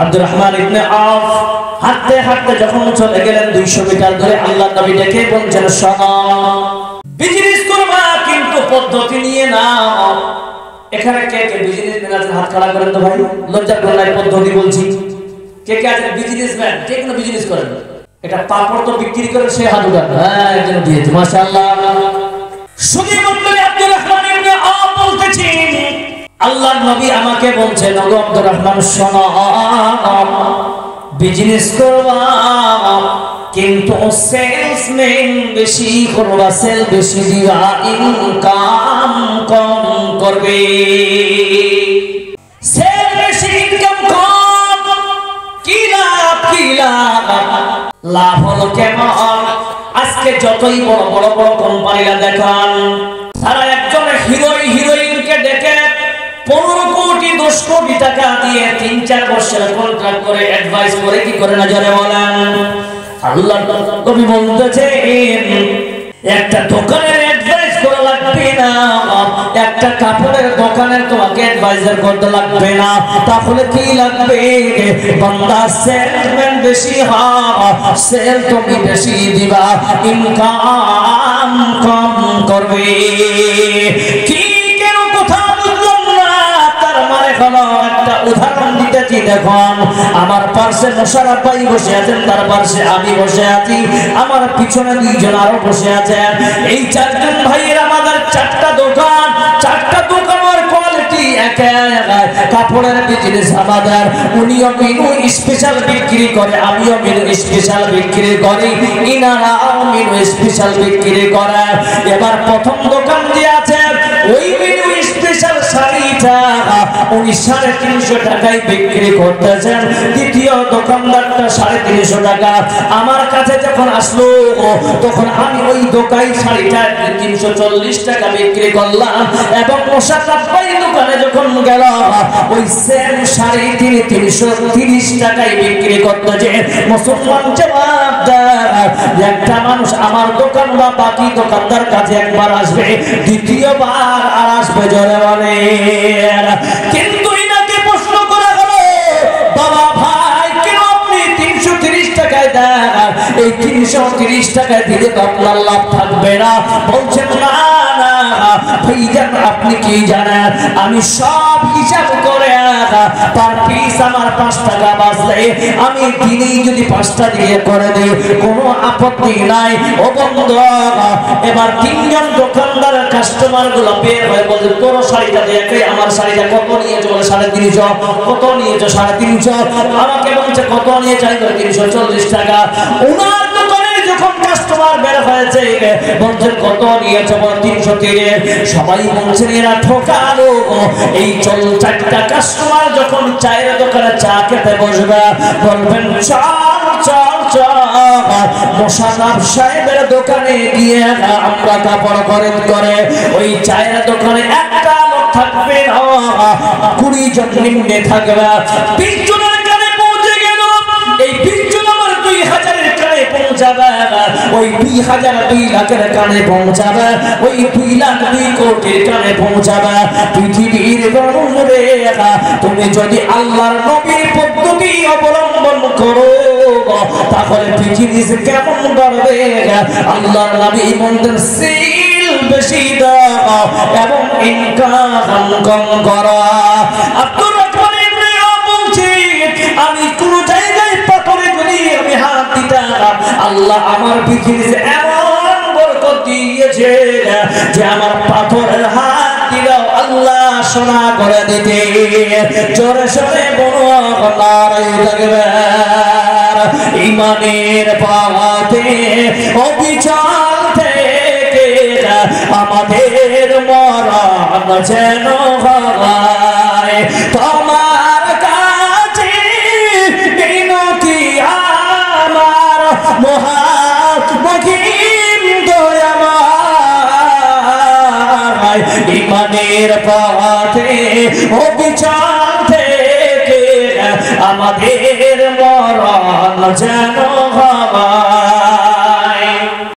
আব্দুর রহমান ইবনে আওফ হাঁটতে হাঁটতে যখন চলে গেলেন 200 মিটার ধরে আল্লাহর নবী ডেকে বলছেন, শোনো, বিজনেস করবা কিন্তু পদ্ধতি নিয়ে নাও। এখানে কে কে বিজনেসম্যান আছেন? হাত খাড়া করেন তো ভাই, লজ্জার গলায় পদ্ধতি বলছি। কে কে আছেন বিজনেসম্যান? কে কোন বিজনেস করেন? এটা পাপড় তো বিক্রি করেন, সে হাত উঠান। হ্যাঁ, একজন দিয়েছে, মাশাআল্লাহ। শুধু বললেন আব্দুর রহমান ইবনে আওফ বলতেছেন, আল্লাহর নবী আমাকে বলছেন, ওগো আব্দুর রহমান, শোনো, বিজনেস করবা কিন্তু সেলসম্যান বেশি করবা, সেল বেশি দিবা, ইনকাম কম করবে। সেল বেশি, ইনকাম কম, কি লাভ? কি লাভ? লাভ হলো কেমন? আজকে যতই বড় বড় বড় কোম্পানিরা দেখান, তারা একজন হিরোইনকে ডেকে 15 কোটি 10 কোটি টাকা দিয়ে 3-4 বছরের কন্ট্রাক্ট করে অ্যাডভাইস করে, কি করে না জোরে বলেন। আল্লাহ নবী বলতেছেন, একটা দোকানের অ্যাডভাইস করা লাগবে না, একটা কাপড়ের দোকানের তোমাকে অ্যাডভাইজার করতে লাগবে না। তাহলে কি লাগবে? বান্দা সেলসম্যান বেশি হও, সেল তুমি বেশি দিবা, ইনকাম কম করবে। কি কেন কথা বুঝলাম না? তার মানে হলো, একটা উদাহরণ দিতেছি। দেখুন, আমার পাশে মোশাররফ ভাই বসে আছেন, তার পাশে আমি বসে আছি, আমার পিছনে 2 জন আরো বসে আছেন। এই 4 জন ভাইয়ের আমাদের 4টা দোকান, 4টা দোকানের কোয়ালিটি এক এক। কাপড়ের বিজনেস আমাদের, উনিও মিনু স্পেশাল বিক্রি করে, আমিও মিনু স্পেশাল বিক্রি করি, ইনারাও মিনু স্পেশাল বিক্রি করে। এবার প্রথম দোকান দিয়ে আছে ওই মিনু স্পেশাল শাড়িটা উনি 350 টাকায় বিক্রি করতেছেন। দ্বিতীয় দোকানদারটা 350 টাকা। আমার কাছে যখন আসলো তখন আমি ওই দোকানে শাড়িটা 340 টাকা বিক্রি করলাম, এবং মোশাররফ ভাই দোকানে যখন গেল ওই সেম শাড়ি তিনি 330 টাকায় বিক্রি করতেছে। মুসলমান জবাব দেয়, একটা মানুষ আমার দোকান বা বাকি দোকানদার কাছে একবার আসবে, দ্বিতীয়বার আর আসবে জোরে বলে। কিন্তু ইনাকে প্রশ্ন করা হলো, বাবা ভাই কেন আপনি 330 টাকায় দেন? এই 330 টাকায় দিলে তো আপনার লাভ থাকবে না। বলছেন, না না ভাইজান, আপনি কি জানেন, আমি সব হিসাব করে পার পিস আমার 5 টাকা বাঁচলে আমি দিনেই যদি 5টা দিয়ে করে দিই, কোনো আপত্তি নাই। ও বন্ধু, এবার 3 জন দোকানদার কাস্টমার গুলো বের হয়ে বলছে, তোর শাড়িটা দেখে, আমার শাড়িটা কত নিয়েছো? বলে 350। কত নিয়েছো? 350। আমাকে বলছে কত নিয়েছো? 340 টাকা। উনার দোকানে যখন কাস্টমার বের হয়েছে বলছেন কত নিয়েছো? বলে 330। সবাই বলছেন এরা ঠকালো। এই 4টা কাস্টমার যখন চায়ের দোকানে চা খেতে বসবে, বলবেন চল চল চল মোশাররফ সাহেবের দোকানে গিয়ে আমরা কাপড় খরিদ করে। ওই চায়ের দোকানে একটা লোক থাকবে না, 20 জন নিম্নে থাকবে। 20 জনের কানে পৌঁছে গেল, এই 20 জন আমার 2000-এর কানে পৌঁছাবে, ওই 2000 2 লাখের কানে পৌঁছাবে, ওই 2 লাখ 2 কোটির কানে পৌঁছাবে। পৃথিবীর গণরে তুমি যদি আল্লাহর নবীর পদ্ধতি অবলম্বন করো, তাহলে পৃথিবী কেমন বাড়বে? আল্লাহর নবী বলেন, সেল বেশি দাও এবং ইনকাম কম করো। আব্দুর রহমান ইবনে আওফ বলছি, আমি কোন জায়গায় পাথরে যদি আমি হাত দিতাম, আল্লাহ আমার পৃথিবীতে এমন বরকত দিয়েছে যে আমার পাথরের হাত দিলেও আল্লাহ সোনা করে দিতে। জোরে সোরে বলো নারায়ে তাকবীর। ইমানের পথে অবিচল থেকে আমাদের মরণ যেন হয়, তোমার কাছে বিনতি আমার মহামহিম দয়াময়। ইমানের পথে অবিচল থেকে আমাদের মরণ যেন হয়।